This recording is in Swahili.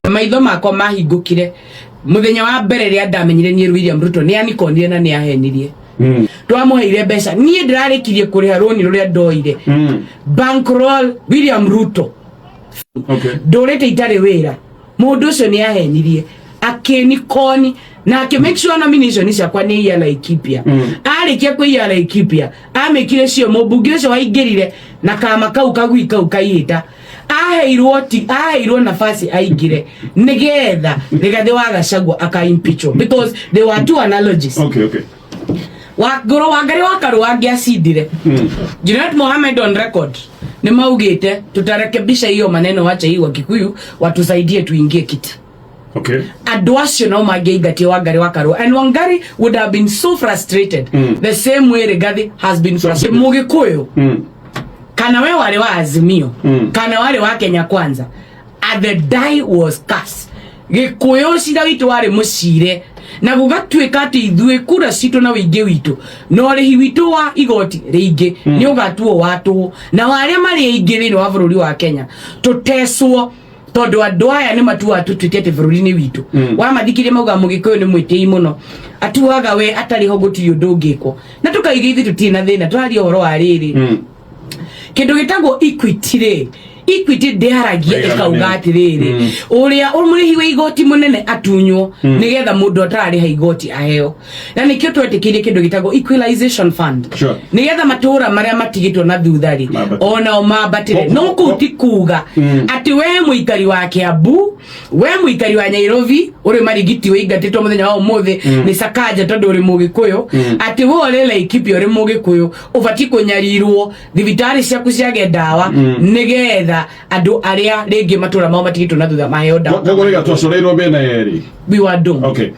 maitho makwa mahingukire muthenya wa mbere ria ndamenyire ni William Ruto ni anikonire na ni ahenirie twamuheire mbeca nie ndirarikirie kuriha roni ruria ndoire bankroll William Ruto ndorete itare wira mundu ucio ni ahenirie akenikoni na ake make sure nomination ciakwa ni ya Laikipia arikia kwa ya Laikipia amekire cio mubunge ucio waingirire na kama kau kagwika ukaiyita aheirwo nafasi aingire nigetha Rigathi wa Gachagua aka impeach because there were two analogies. Okay. Wangari wa Karu angiacidire Junet Mohammed on record ni maugite tutarekebisha hiyo maneno, wacha hiyo wa Kikuyu watusaidie tuingie kiti. Okay. Adwacio no mageigatie Wangari wa Karu, and Wangari would have been so frustrated the same way Rigathi has been frustrated. Mugikuyu kana we wale wa Azimio kana wale wa Kenya Kwanza, at the die was cast. Gikuyu cira witu wari mucire na gugatwika ati ithue kura citu na wingi witu no rihi witu wa igoti ringi ni ugatuo watu na wale mari aingire no wa bururi wa Kenya tuteswo tondu andu aya ni matua tutwitete bururi-ini witu wa mathikire mauga Mugikuyu ni mwitei muno atuaga we atari ho gutiri undu ngiko na tukaiga ithi tutina thina twari ohoro wa riri kindu gitagwo Equity ndeharagia ikauga atiriri uria umurihi wa igoti munene atunywo nigetha mundu atarari ha igoti aheo na nikio twetikirie kindu gitagwo equalization fund nigetha matura maria matigitwo na thuthari ona o mabatire no kuti kúúga ati we muikari wa Kiambu we muikari wa Nairobi uri marigiti we igatitwo muthenya wa umuthi ni Sakaja tondu uri Mugikuyu ati we uri Laikipia uri Mugikuyu ubati kunyarirwo thibitari ciaku ciage ndawa nigetha andu aria ringi matura mao matigitwo na thutha maheo ndawa. We were done. Okay.